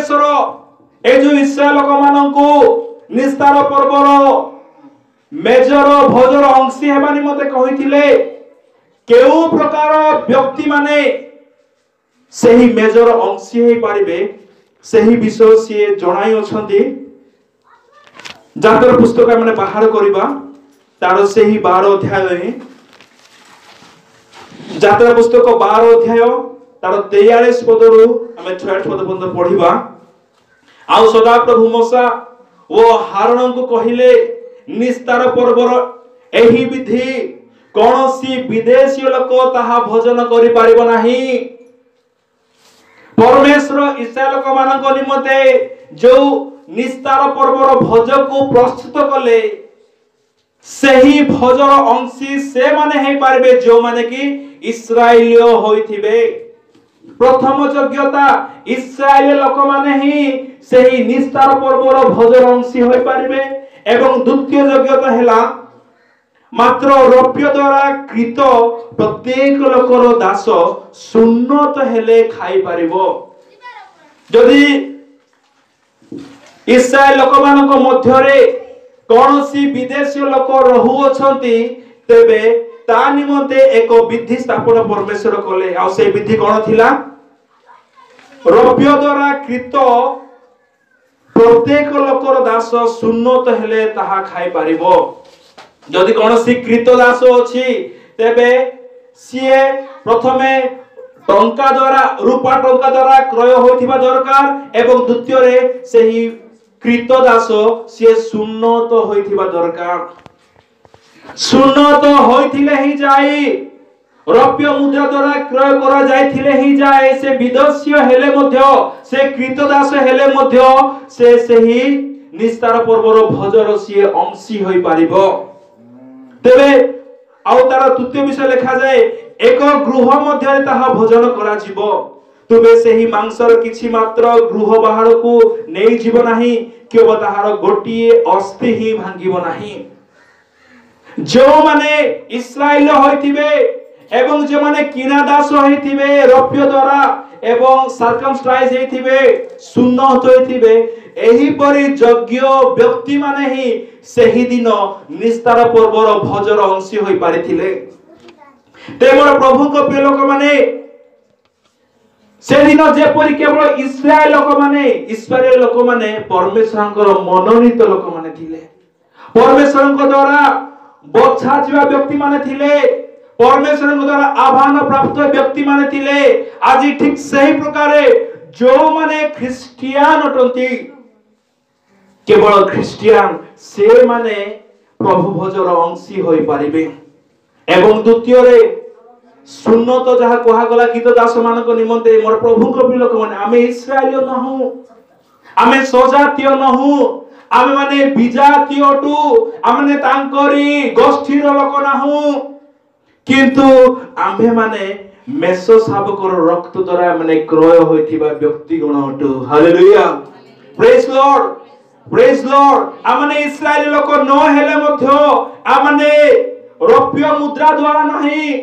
ए जो इस्राएल लोक माननकु निस्तार पर्वर मेजर भोजर अंशी हेबा निमते कहिथिले केउ प्रकार व्यक्ति माने सही मेजर अंशी हे पारिबे सही विषय से जणाई अछंती। जातर पुस्तक माने बाहर करिबा तार सही 12 अध्याय जातर पुस्तक 12 अध्याय तार 43 पदरु हमें 66 पद पर्यंत पढिबा। आउ सदा प्रभु मूसा वो हारण को कहिले निस्तार पर्वर एही विधि कोनोसी विदेशी लोक ताहा भोजन करि पारिबो नाही। परमेश्वर इस्राएल लोक मानक निमते जो निस्तार पर्वर भोज को प्रस्तुत कले सही भोजर अंशी से माने हे पारिबे जो माने कि इस्राएलिय होइथिबे। प्रथम योग्यता इस्राएल लोक माने ही सही निस्तार पर्वर भोजर अंशी होई पारिबे एवं द्वितीय योग्यता हेला मात्र रौप्य द्वारा कृत प्रत्येक लोकर दास सुन्नत हेले खाई पारिबो। जदि इस्राएल लोक मानक मध्यरे कोनोसी विदेशी लोक रहु अछंती तेबे ता निमते एक विधि स्थापन परमेश्वर कले। आ से विधि कोन थिला रौप्य द्वारा कृत प्रत्येक लोकर दास सुन्नत हेले ताहा खाई पारिबो। जदि कोनोसी कृत दास अछि तेबे सिए प्रथमे टंका द्वारा रूपा टंका द्वारा क्रय होइथिबा दरकार एवं द्वितीय रे सही कृत दास सिए सुन्नत होइथिबा दरकार। सुन्नत होइथिले ही जाई रौप्य मुद्रा द्वारा क्रय करा जाइथिले ही जाए से विदेशी हेले मध्य से कृत दास हेले मध्य से सही निस्तार पर्वर भोजर सिए अंशी होई पारिबो। तेबे आउ तार तृतीय विषय लिखा जाए एक गृह मध्य ताहा भोजन करा जीवो। तुबे सही मांसर किछि मात्र गृह बाहर को नै जीव नाही केवल ताहार गोटिए अस्थि ही भांगिबो नाही। जो माने इस्राएल होइथिबे एवं जो माने किना दास होइथिबे रौप्य द्वारा एवं सर्कमस्टाइज होइथिबे सुन्नत होइथिबे एही परि योग्य व्यक्ति माने ही सही दिन निस्तार पर्वर भोजर अंशी होई पारिथिले। ते मोर प्रभु को प्रिय लोक माने से दिन जे परि केवल इस्राएल लोक माने परमेश्वरंकर मनोनीत लोक माने थिले। परमेश्वरंक द्वारा बछा जिवा व्यक्ति माने थिले। परमेश्वरंक द्वारा आह्वान प्राप्त व्यक्ति माने थिले। आज ठीक सही प्रकारे जो माने ख्रिस्टियान अटंती केवल ख्रिस्टियान से माने प्रभु भोजर अंशी होई पारिबे। एवं द्वितीय रे सुन्नत जहा कहा गला गीत दास मानक निमंते मोर प्रभु को लोक माने आमे इस्राएलिय नहु आमे सजातीय नहु आमे माने विजातीय अटु आमे तांकरी गोष्ठीर लोक नहु किंतु आमे माने मेसो शाबकर रक्त द्वारा माने क्रय होइथिबा व्यक्ति गण अटु। Hallelujah praise Lord praise Lord. आमने इस्राएल लोक न हेले मध्य आमने रौप्य मुद्रा द्वारा नहीं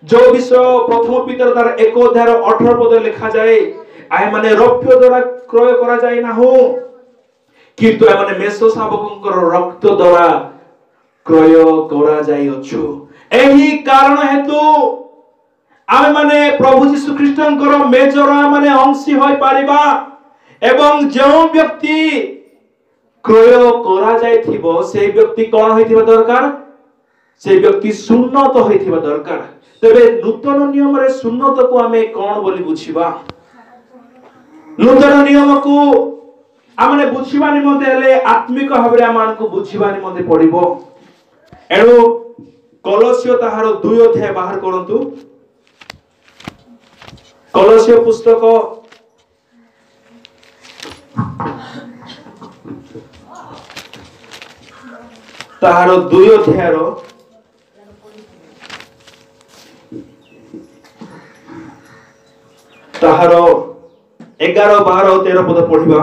जो विषय प्रथम पीतर तार 1 अध्याय 18 पद लिखा जाए आय माने रौप्य द्वारा क्रय करा जाय ना हो किंतु आय माने मेसो शाबकंकर रक्त द्वारा क्रय करा जाय अछु। एही कारण हेतु आमे माने प्रभु यीशु ख्रीष्टंकर मेजर माने अंशी होई पारिबा एवं जो व्यक्ति क्रय करा जायथिबो से व्यक्ति कोन होइथिबा दरकार से व्यक्ति सुन्नत होइथिबा दरकार। तबे नूतन नियम रे सुन्नत को आमे कोन बोली बुझिबा। नूतन नियम को आमने बुझिबा निमते हेले आत्मिक भाबरे आमान को बुझिबा निमते पड़िबो। एणु कलसियो ताहार 2 अध्याय बाहर करंतु। कलसियो पुस्तक ताहार 2 अध्याय ताहार 11 12 13 पद पढिबा।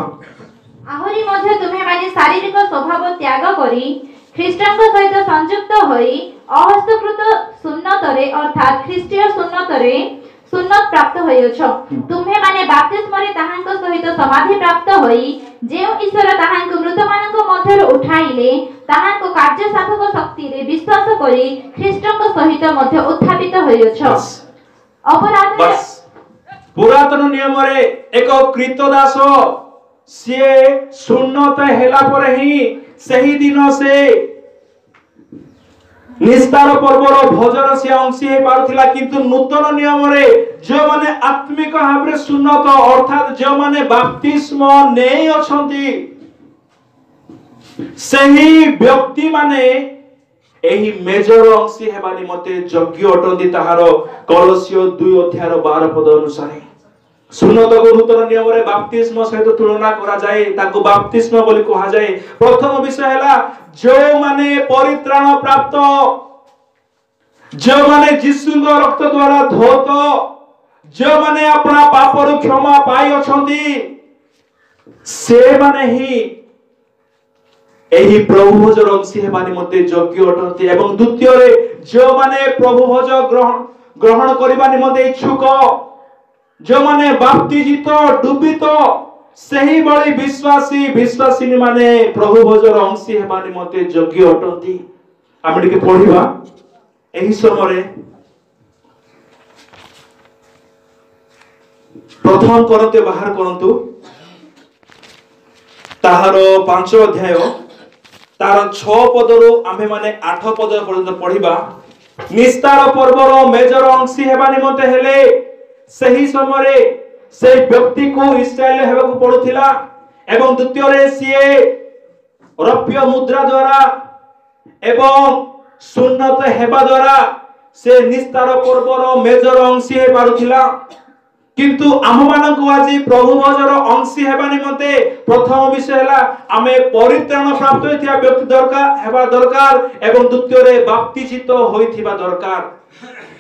आहुरी मध्ये तुमे माने शारीरिक स्वभाव त्याग करी ख्रीष्टଙ୍କ सहित संयुक्त होई अहस्तकृत सुन्नतरे अर्थात ख्रीष्टीय सुन्नतरे सुन्नत प्राप्त होइछ तुम्हे माने बाप्तिस्मरे ताहांको सहित समाधि प्राप्त होई जेउ ईश्वर ताहांको मृतमानଙ୍କ ମଧ୍ୟରୁ उठाइले ताहांको कार्य साधक शक्ति रे विश्वास करी ख्रीष्टଙ୍କ सहित ମଧ୍ୟ उत्थापित होइछ अपराध पुरातन नियम रे एक कृतदास से सुन्नत हेला पर ही सही दिन से निस्तार पर्वर भोजन से अंशी हे पारुथिला किंतु नूतन नियम रे जो माने आत्मिक भाबरे सुन्नत अर्थात जो माने बपतिस्म नै अछंती सही व्यक्ति माने एही मेजर अंशी हेबा निमते योग्य अटंती ताहार कलसियो 2 अध्याय 12 पद अनुसार सुन्नत को नूतन नियम रे बपतिस्म सहित तुलना करा जाए ताको बपतिस्म बोली कहा जाए। प्रथम विषय हैला जो माने परित्राण प्राप्त जो माने यीशु को रक्त द्वारा धोत जो माने अपना पापर क्षमा पाई अछंती से माने ही एही प्रभु भोज अंशी हेबा निमते योग्य अटंती एवं द्वितीय रे जो माने प्रभु भोज ग्रहण करबा निमते इच्छुक जो माने बाप्तिजित डुबित सही बड़ी विश्वासी माने प्रभु भोजर अंशी हेबा निमते योग्य अटंती। आमे टिके पढिबा एही समय प्रथम करते बाहर करंतु ताहार 5 अध्याय तार 6 पदरो आमे माने 8 पद पर्यंत पढिबा निस्तार पर्वर मेजर अंशी हेबा निमते हेले सही समय से व्यक्ति को इस्राएल हेबाकू पड़ुथिला एवं द्वितीय रे सिए रौप्य मुद्रा द्वारा एवं सुन्नत हेबा द्वारा से निस्तार पर्वर मेजर अंशी हे पारुथिला किंतु आम मानक आज प्रभु भोजर अंशी हेबा निमते प्रथम विषय हैला आमे परित्राण प्राप्त होइथिया व्यक्ति दरकार हेबा दरकार एवं द्वितीय रे बाप्तिजित होइथिबा दरकार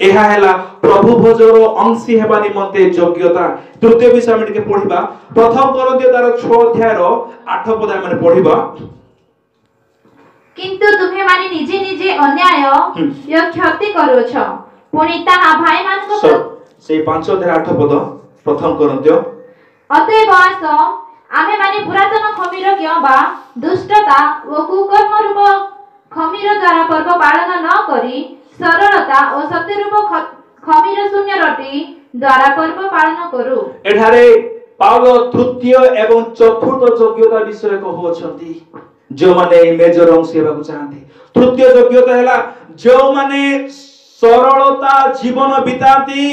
एहा हैला प्रभु भोजर अंशी हेबा निमते योग्यता। तृतीय विषय हम टिके पढिबा प्रथम करंती तार 6 अध्याय रो 8 पद हम पढिबा किंतु तुम्हे माने निजे निजे अन्याय यो क्षति करूछ पुनी ताहा भाई मान को से 5 अध्याय 8 पद प्रथम करंती अतएव आस आमे माने पुरातन खमीर क्योबा दुष्टता व कुकर्म रूप खमीर द्वारा पर्व पालन न करी सरलता और सत्य रूप खमीर शून्य रोटी द्वारा पर्व पालन करू। एठारे पावलो तृतीय एवं चतुर्थ योग्यता विषय कहउछंती जो माने मेजर अंश हेबाकू चाहंती। तृतीय योग्यता हैला जो माने सरलता जीवन बिताती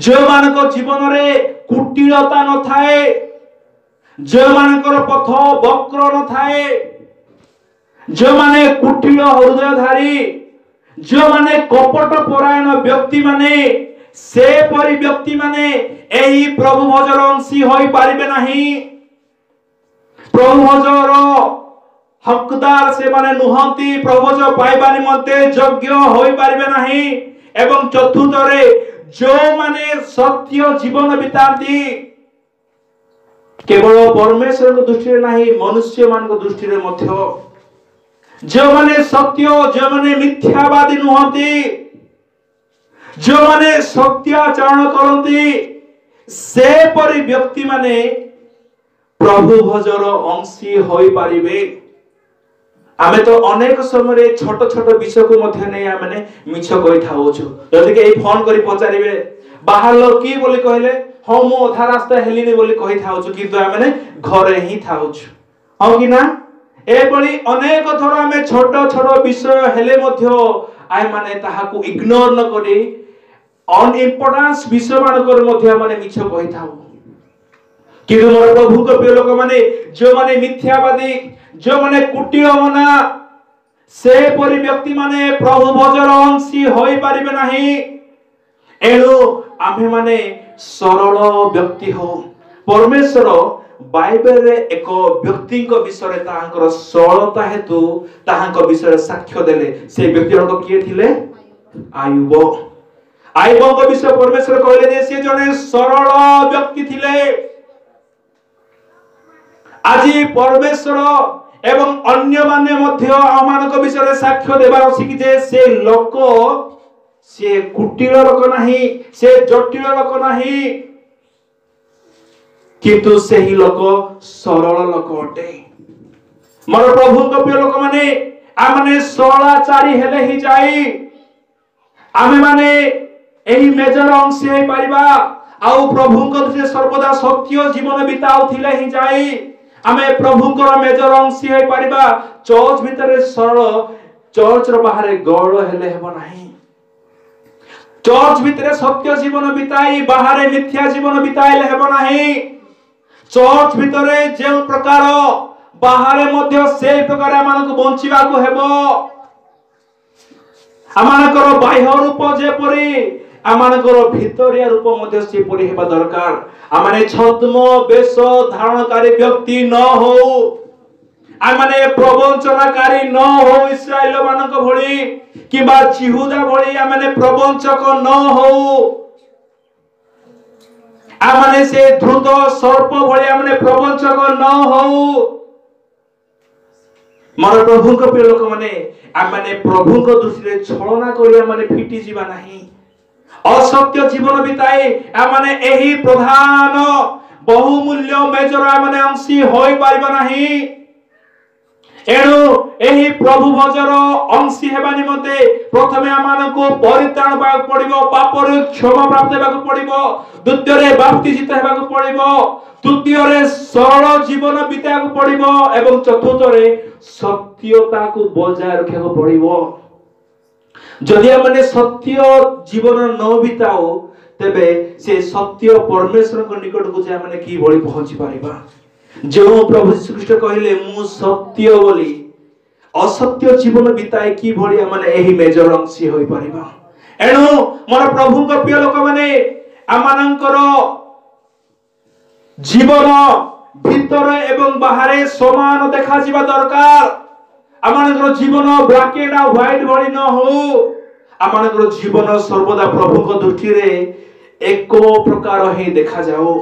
जो मानको जीवन रे कुटिलता न थाए जो मानकर पथ वक्र न थाए जो माने कुटिल हृदयधारी जो माने कपट परायण व्यक्ति माने से परि व्यक्ति माने एही प्रभु भोजर अंशी होई पारिबे नाही प्रभु भोजर हकदार से माने नुहंती प्रभु भोज पाइबा निमते योग्य होई पारिबे नाही एवं चतुर्थ रे जो माने सत्य जीवन बिताती केवल परमेश्वर को दृष्टि रे नाही मनुष्य मान को दृष्टि रे मध्य जो माने सत्य जो माने मिथ्यावादी नुहंती जो माने सत्याचरण करंती से परि व्यक्ति माने प्रभु भोजर अंशी होई पारिबे। आमे तो अनेक समय छोट छोट विषय को मध्य नै आमे मिछ कहि थाउछु जदि के फोन करी पचारिबे बाहर लोग की बोली कहले हम मो अधा रास्ता हेलिनी बोली कहि थाउछु किंतु आमे घरे ही थाउछु हो कि ना ए बड़ी अनेक थोर आमे छोट छोट विषय हेले मध्य आइ माने ताहाकू इग्नोर न करी अन इम्पोर्टेंस विषय मान कर मध्य माने मिछ कहि थाउ किंतु मोर प्रभु को प्रिय लोक माने जो माने मिथ्यावादी जो माने कुटिलमना से परि व्यक्ति माने प्रभु भोजर अंशी होई पारिबे नाही एनु आमे माने सरल व्यक्ति हो परमेश्वर बाइबल रे एक व्यक्ति को विषय तांकर सरलता हेतु तांकर विषय साक्ष्य देले से व्यक्ति को किए थिले आयुब आयुब को विषय परमेश्वर कहले जे से जने सरल व्यक्ति थिले आजी परमेश्वर एवं अन्य माने मध्य आमान को विषय साक्ष्य देबार अछि कि जे से लोक से कुटिल लोक नहीं, से जटिल लोक नहीं, किंतु से ही लोक सरल लोक अटे। मोर प्रभु को प्रिय लोक माने आमने सरलाचारी हेले ही जाई आमे माने एही मेजर अंश हे परिबा आउ प्रभु को दृष्टि सर्वदा सत्य जीवन बिताउथिले ही जाई आमे प्रभु को मेजर अंश हे परिबा। चर्च भीतर सरल, चर्च रो बाहर गौड़ हेले हेबो नाही। चर्च भीतर सत्य जीवन बिताई बाहर मिथ्या जीवन बिताइले हेबो नाही। चर्च भीतर जे प्रकार बाहर मध्य से प्रकार आमानक बंचिबा को हेबो। आमानकर बाह्य रूप जेपरि आमानकर भितरिया रूप मध्य सेपरि हेबा दरकार। आमाने छद्म वेश धारणकारी व्यक्ति न हो, आमाने प्रवंचनाकारी न हो, इस्राएल मानक भଳି किबा यहूदा भଳି आमाने प्रवंचक न हो, आमाने से धृत सर्प भଳି आमाने प्रवंचक न हो। मोर प्रभु को प्रिय लोक माने आमाने प्रभु को दृष्टि छलना करी आमाने फिटी जीवा नहीं, असत्य जीवन बिताई आमाने एही प्रधान बहुमूल्य मेजर आमाने अंशी होई पारिबा नहीं। एणु एही प्रभु भजर अंशी हेबा निमते प्रथमे आमानकु परित्राण पाक पड़िबो, पापर क्षमा प्राप्त हेबाकु पड़िबो, द्वितीय रे बाप्तिजित हेबाकु पड़िबो, तृतीय रे सरल जीवन बिताकु पड़िबो एवं चतुर्थ रे सत्यता को बजाय रखिବାକୁ पड़िबो। जदि आमने सत्य जीवन न बिताओ तेबे से सत्य परमेश्वर को निकट को जे आमने की भली पहुंची पारिबा। जो प्रभु यीशु ख्रीष्ट कहले मु सत्य बोली असत्य जीवन बिताए की भली आमने एही मेजर अंशी होई पारिबा। एणु मोर प्रभु को प्रिय लोक माने आमानकर जीवन भीतर एवं बाहर समान देखा जीवा दरकार। आमानकर जीवन ब्लैक एंड व्हाइट भली न हो, आमानकर जीवन सर्वदा प्रभु को दृष्टि रे एको प्रकार ही देखा जाओ।